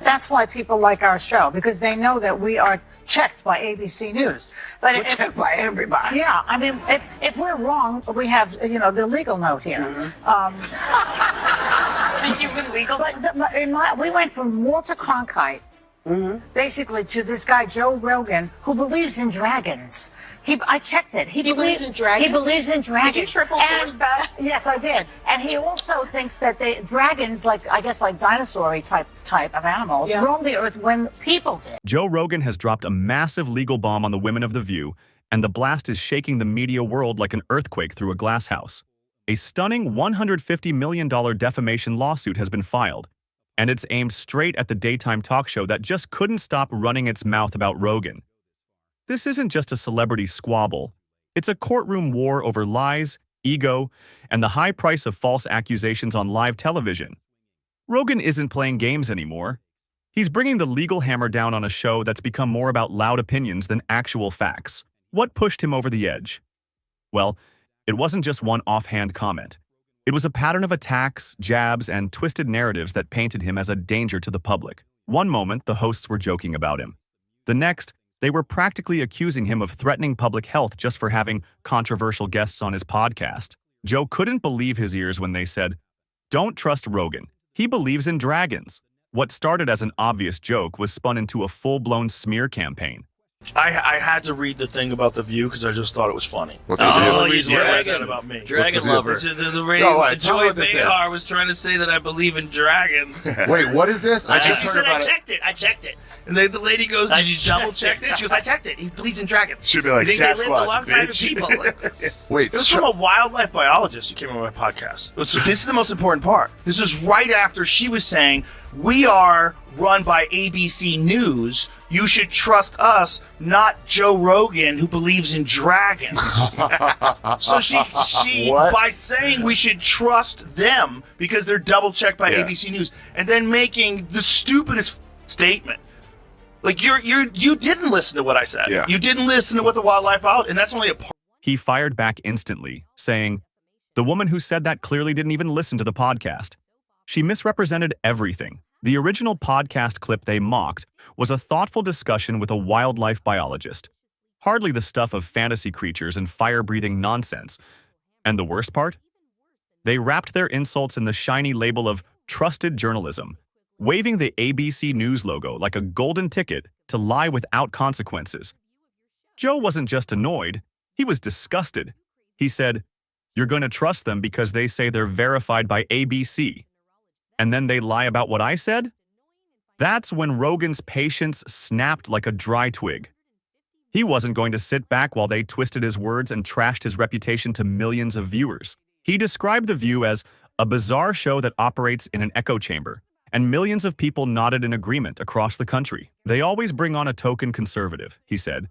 that's why people like our show, because they know that we are checked by ABC News. But we're checked by everybody. Yeah, I mean, if we're wrong, we have, the legal note here. The human legal But we went from Walter Cronkite, basically, to this guy, Joe Rogan, who believes in dragons. I checked it. He believes in dragons? He believes in dragons. Did you triple force that? Yes, I did. And he also thinks that dragons, like dinosaur-y type of animals, roamed the earth when people did. Joe Rogan has dropped a massive legal bomb on the women of The View, and the blast is shaking the media world like an earthquake through a glass house. A stunning $150 million defamation lawsuit has been filed, and it's aimed straight at the daytime talk show that just couldn't stop running its mouth about Rogan. This isn't just a celebrity squabble. It's a courtroom war over lies, ego, and the high price of false accusations on live television. Rogan isn't playing games anymore. He's bringing the legal hammer down on a show that's become more about loud opinions than actual facts. What pushed him over the edge? Well, it wasn't just one offhand comment. It was a pattern of attacks, jabs, and twisted narratives that painted him as a danger to the public. One moment, the hosts were joking about him. The next, they were practically accusing him of threatening public health just for having controversial guests on his podcast. Joe couldn't believe his ears when they said, "Don't trust Rogan. He believes in dragons." What started as an obvious joke was spun into a full-blown smear campaign. I had to read the thing about The View because I just thought it was funny. What's That's this? the only reason why I read that about me. Dragon lover. Joy Behar was trying to say that I believe in dragons. Wait, what is this? I just She heard said, about I checked it. And then the lady goes, did you double check it? She goes, I checked it. He believes in dragons. Should be like You think they live Sasquatch, alongside of bitch. people? Wait, It was from a wildlife biologist who came on my podcast. So this is the most important part. This is right after she was saying, we are run by ABC News. You should trust us, not Joe Rogan, who believes in dragons. So she What? by saying we should trust them because they're double checked by ABC News, and then making the stupidest statement. Like you didn't listen to what I said. Yeah. You didn't listen to what the wildlife biologist, and that's only a part. He fired back instantly, saying, "The woman who said that clearly didn't even listen to the podcast. She misrepresented everything. The original podcast clip they mocked was a thoughtful discussion with a wildlife biologist. Hardly the stuff of fantasy creatures and fire-breathing nonsense. And the worst part? They wrapped their insults in the shiny label of trusted journalism, waving the ABC News logo like a golden ticket to lie without consequences. Joe wasn't just annoyed, he was disgusted. He said, "You're going to trust them because they say they're verified by ABC. And then they lie about what I said?" That's when Rogan's patience snapped like a dry twig. He wasn't going to sit back while they twisted his words and trashed his reputation to millions of viewers. He described The View as a bizarre show that operates in an echo chamber, and millions of people nodded in agreement across the country. "They always bring on a token conservative," he said,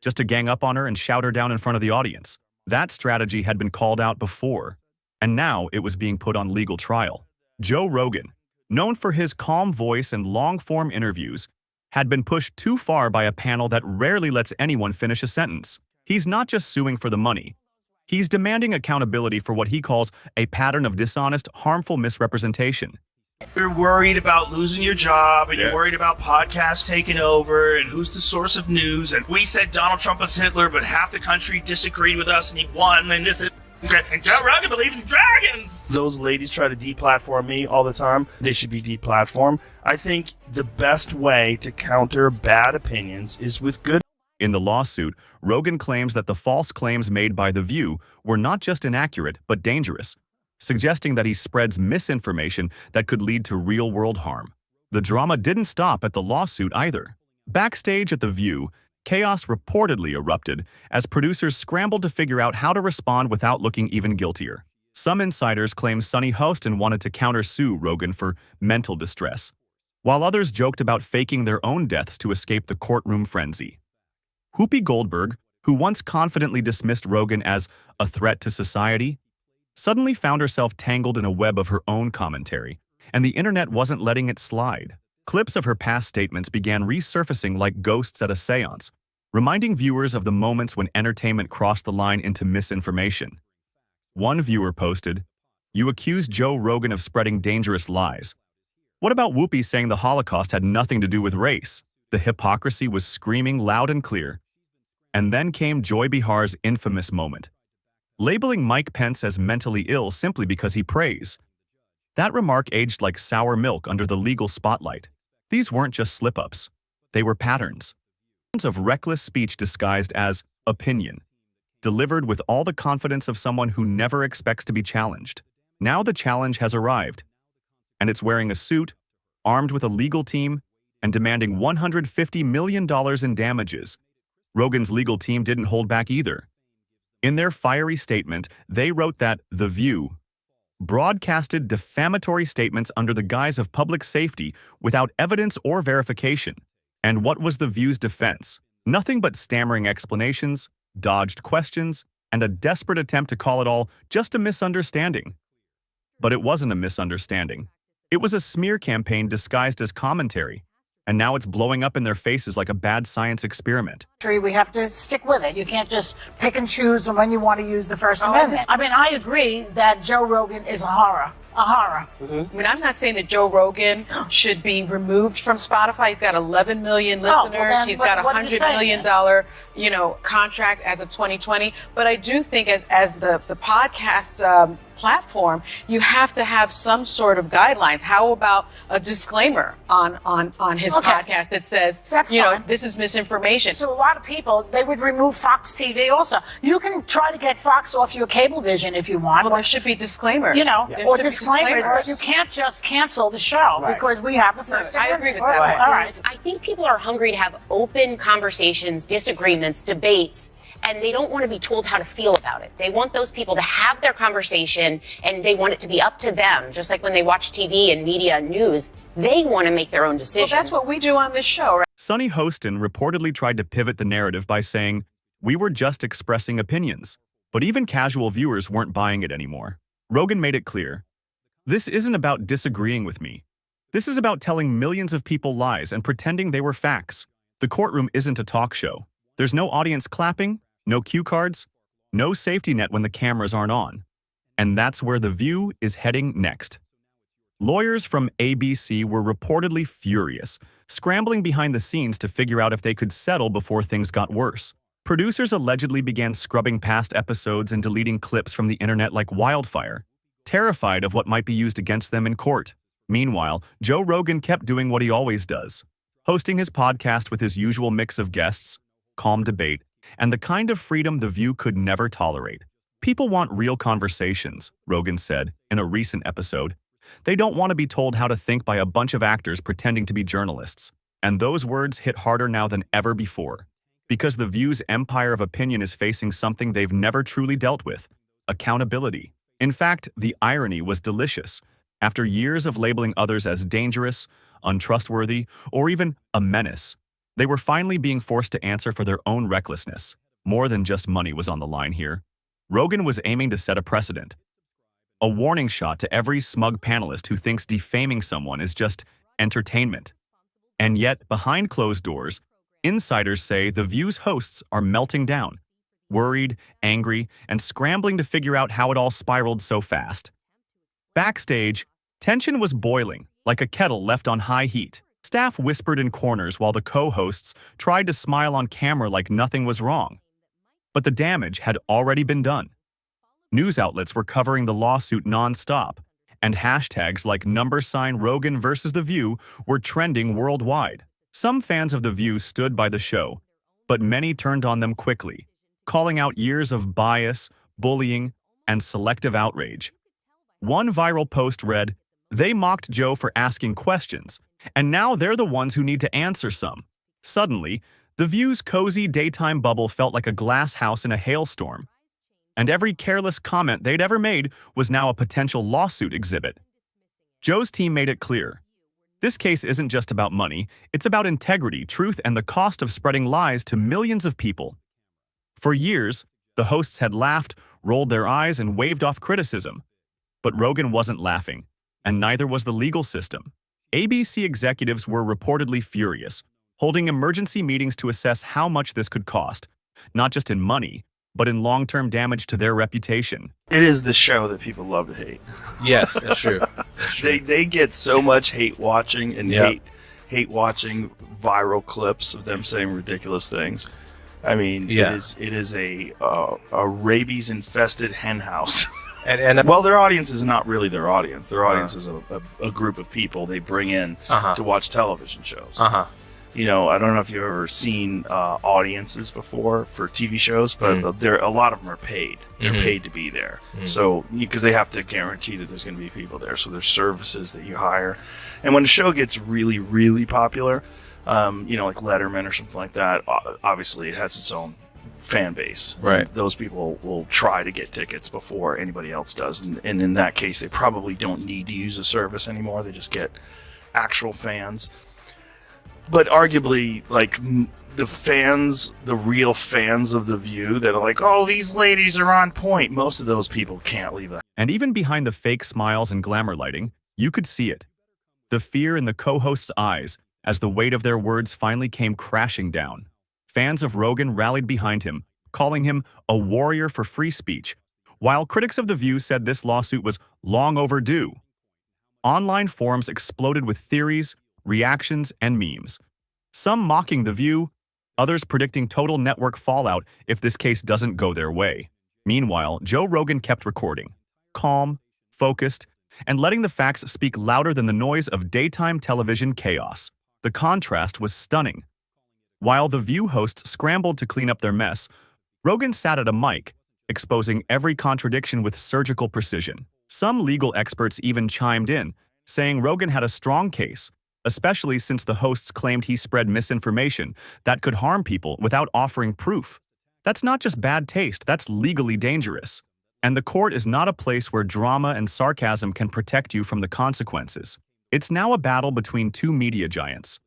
just to gang up on her and shout her down in front of the audience. That strategy had been called out before, and now it was being put on legal trial. Joe Rogan, known for his calm voice and long-form interviews, had been pushed too far by a panel that rarely lets anyone finish a sentence. He's not just suing for the money. He's demanding accountability for what he calls a pattern of dishonest, harmful misrepresentation. You're worried about losing your job, and you're worried about podcasts taking over, and who's the source of news. And we said Donald Trump was Hitler, but half the country disagreed with us, and he won. And this is. And Joe Rogan believes in dragons. Those ladies try to deplatform me all the time. They should be deplatformed. I think the best way to counter bad opinions is with good. In the lawsuit, Rogan claims that the false claims made by The View were not just inaccurate, but dangerous, suggesting that he spreads misinformation that could lead to real-world harm. The drama didn't stop at the lawsuit either. Backstage at The View, chaos reportedly erupted as producers scrambled to figure out how to respond without looking even guiltier. Some insiders claimed Sunny Hostin wanted to countersue Rogan for mental distress, while others joked about faking their own deaths to escape the courtroom frenzy. Whoopi Goldberg, who once confidently dismissed Rogan as a threat to society, suddenly found herself tangled in a web of her own commentary, and the internet wasn't letting it slide. Clips of her past statements began resurfacing like ghosts at a seance, reminding viewers of the moments when entertainment crossed the line into misinformation. One viewer posted, "You accused Joe Rogan of spreading dangerous lies. What about Whoopi saying the Holocaust had nothing to do with race? The hypocrisy was screaming loud and clear. And then came Joy Bihar's infamous moment, labeling Mike Pence as mentally ill simply because he prays. That remark aged like sour milk under the legal spotlight. These weren't just slip-ups. They were patterns of reckless speech disguised as opinion, delivered with all the confidence of someone who never expects to be challenged. Now the challenge has arrived, and it's wearing a suit, armed with a legal team, and demanding $150 million in damages. Rogan's legal team didn't hold back either. In their fiery statement, they wrote that The View broadcasted defamatory statements under the guise of public safety without evidence or verification. And what was The View's defense? Nothing but stammering explanations, dodged questions, and a desperate attempt to call it all just a misunderstanding. But it wasn't a misunderstanding. It was a smear campaign disguised as commentary, and now it's blowing up in their faces like a bad science experiment. We have to stick with it. You can't just pick and choose when you want to use the First Amendment. I mean, I agree that Joe Rogan is a horror. A horror. I mean, I'm not saying that Joe Rogan should be removed from Spotify. He's got 11 million listeners. He's got $100 million, contract as of 2020. But I do think as the podcast platform, you have to have some sort of guidelines. How about a disclaimer on his podcast that says, this is misinformation? So a lot of people, they would remove Fox TV also. You can try to get Fox off your Cablevision if you want. Well, there should be disclaimers. Or disclaimers, but you can't just cancel the show because we have the First Amendment. I agree with that. All right. I think people are hungry to have open conversations, disagreements, debates, and they don't want to be told how to feel about it. They want those people to have their conversation, and they want it to be up to them. Just like when they watch TV and media and news, they want to make their own decision. Well, that's what we do on this show, right? Sonny Hostin reportedly tried to pivot the narrative by saying, "We were just expressing opinions." But even casual viewers weren't buying it anymore. Rogan made it clear, "This isn't about disagreeing with me. This is about telling millions of people lies and pretending they were facts. The courtroom isn't a talk show. There's no audience clapping, no cue cards, no safety net when the cameras aren't on." And that's where The View is heading next. Lawyers from ABC were reportedly furious, scrambling behind the scenes to figure out if they could settle before things got worse. Producers allegedly began scrubbing past episodes and deleting clips from the internet like wildfire, terrified of what might be used against them in court. Meanwhile, Joe Rogan kept doing what he always does, hosting his podcast with his usual mix of guests, calm debate, and the kind of freedom The View could never tolerate. "People want real conversations," Rogan said in a recent episode. "They don't want to be told how to think by a bunch of actors pretending to be journalists." And those words hit harder now than ever before, because The View's empire of opinion is facing something they've never truly dealt with: accountability. In fact, the irony was delicious. After years of labeling others as dangerous, untrustworthy, or even a menace, they were finally being forced to answer for their own recklessness. More than just money was on the line here. Rogan was aiming to set a precedent, a warning shot to every smug panelist who thinks defaming someone is just entertainment. And yet, behind closed doors, insiders say The View's hosts are melting down, worried, angry, and scrambling to figure out how it all spiraled so fast. Backstage, tension was boiling, like a kettle left on high heat. Staff whispered in corners while the co-hosts tried to smile on camera like nothing was wrong. But the damage had already been done. News outlets were covering the lawsuit non-stop, and hashtags like #Rogan versus The View were trending worldwide. Some fans of The View stood by the show, but many turned on them quickly, calling out years of bias, bullying, and selective outrage. One viral post read, "They mocked Joe for asking questions, and now they're the ones who need to answer some." Suddenly, The View's cozy daytime bubble felt like a glass house in a hailstorm, and every careless comment they'd ever made was now a potential lawsuit exhibit. Joe's team made it clear. This case isn't just about money, it's about integrity, truth, and the cost of spreading lies to millions of people. For years, the hosts had laughed, rolled their eyes, and waved off criticism. But Rogan wasn't laughing, and neither was the legal system. ABC executives were reportedly furious, holding emergency meetings to assess how much this could cost, not just in money, but in long-term damage to their reputation. It is the show that people love to hate. Yes, that's true. That's true. They get so much hate watching and Yep. hate watching viral clips of them saying ridiculous things. I mean, Yeah. it is a rabies infested hen house. And Well, their audience is not really their audience. Their audience is a group of people they bring in to watch television shows. You know, I don't know if you've ever seen audiences before for TV shows, but a lot of them are paid. They're paid to be there. So, because they have to guarantee that there's going to be people there. So there's services that you hire. And when a show gets really, really popular, you know, like Letterman or something like that, obviously it has its own fan base. Right. Those people will try to get tickets before anybody else does. And in that case, they probably don't need to use a service anymore. They just get actual fans. But arguably, like, the fans, the real fans of The View that are like, oh, these ladies are on point, most of those people can't leave that. And even behind the fake smiles and glamour lighting, you could see it. The fear in the co-host's eyes as the weight of their words finally came crashing down. Fans of Rogan rallied behind him, calling him a warrior for free speech, while critics of The View said this lawsuit was long overdue. Online forums exploded with theories, reactions, and memes. Some mocking The View, others predicting total network fallout if this case doesn't go their way. Meanwhile, Joe Rogan kept recording, calm, focused, and letting the facts speak louder than the noise of daytime television chaos. The contrast was stunning. While The View hosts scrambled to clean up their mess, Rogan sat at a mic, exposing every contradiction with surgical precision. Some legal experts even chimed in, saying Rogan had a strong case, especially since the hosts claimed he spread misinformation that could harm people without offering proof. That's not just bad taste, that's legally dangerous. And the court is not a place where drama and sarcasm can protect you from the consequences. It's now a battle between two media giants,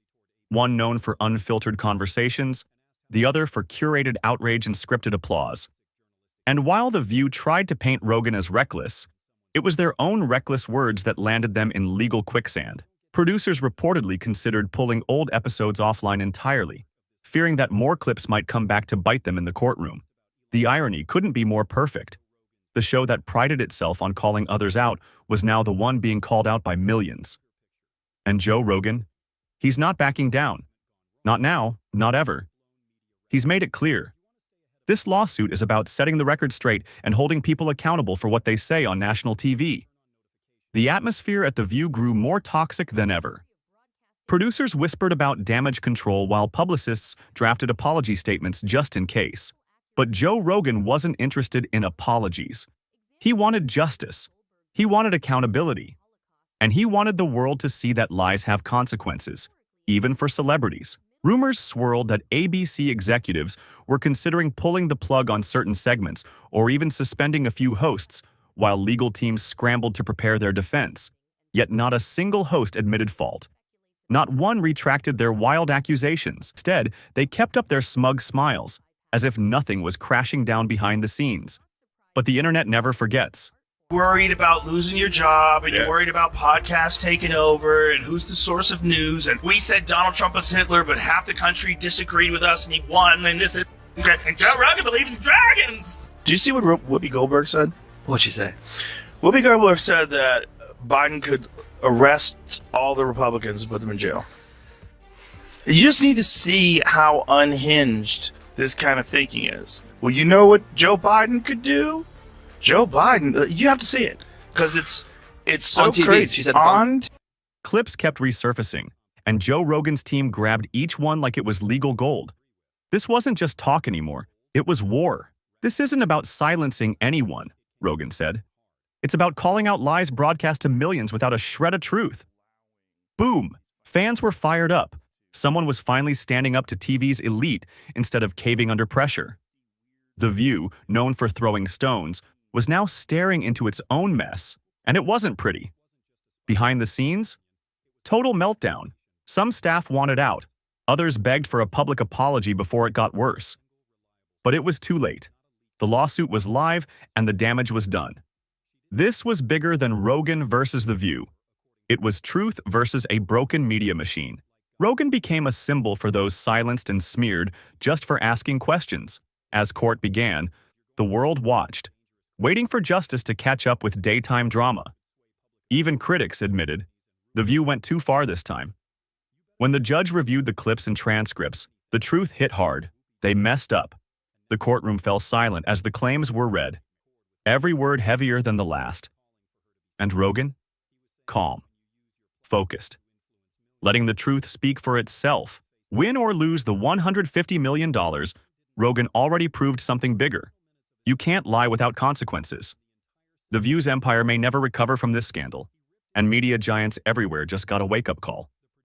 one known for unfiltered conversations, the other for curated outrage and scripted applause. And while The View tried to paint Rogan as reckless, it was their own reckless words that landed them in legal quicksand. Producers reportedly considered pulling old episodes offline entirely, fearing that more clips might come back to bite them in the courtroom. The irony couldn't be more perfect. The show that prided itself on calling others out was now the one being called out by millions. And Joe Rogan? He's not backing down. Not now, not ever. He's made it clear. This lawsuit is about setting the record straight and holding people accountable for what they say on national TV. The atmosphere at The View grew more toxic than ever. Producers whispered about damage control while publicists drafted apology statements just in case. But Joe Rogan wasn't interested in apologies. He wanted justice. He wanted accountability. And he wanted the world to see that lies have consequences, even for celebrities. Rumors swirled that ABC executives were considering pulling the plug on certain segments or even suspending a few hosts, while legal teams scrambled to prepare their defense. Yet not a single host admitted fault. Not one retracted their wild accusations. Instead, they kept up their smug smiles, as if nothing was crashing down behind the scenes. But the internet never forgets. Worried about losing your job, and you're worried about podcasts taking over, and who's the source of news, and we said Donald Trump was Hitler, but half the country disagreed with us, and he won, and this is... And Joe Rogan believes in dragons! Do you see what Whoopi Goldberg said? What'd she say? Whoopi Goldberg said that Biden could arrest all the Republicans and put them in jail. You just need to see how unhinged this kind of thinking is. Well, you know what Joe Biden could do? Joe Biden, you have to see it, because it's so on TV. crazy. She said on Clips kept resurfacing, and Joe Rogan's team grabbed each one like it was legal gold. This wasn't just talk anymore, it was war. This isn't about silencing anyone, Rogan said. It's about calling out lies broadcast to millions without a shred of truth. Boom! Fans were fired up. Someone was finally standing up to TV's elite instead of caving under pressure. The View, known for throwing stones, was now staring into its own mess, and it wasn't pretty. Behind the scenes? Total meltdown. Some staff wanted out. Others begged for a public apology before it got worse. But it was too late. The lawsuit was live, and the damage was done. This was bigger than Rogan versus The View. It was truth versus a broken media machine. Rogan became a symbol for those silenced and smeared just for asking questions. As court began, The world watched, waiting for justice to catch up with daytime drama. Even critics admitted, The View went too far this time. When the judge reviewed the clips and transcripts, the truth hit hard. They messed up. The courtroom fell silent as the claims were read, every word heavier than the last. And Rogan? Calm. Focused. Letting the truth speak for itself. Win or lose the $150 million, Rogan already proved something bigger. You can't lie without consequences. The View's empire may never recover from this scandal, and media giants everywhere just got a wake-up call.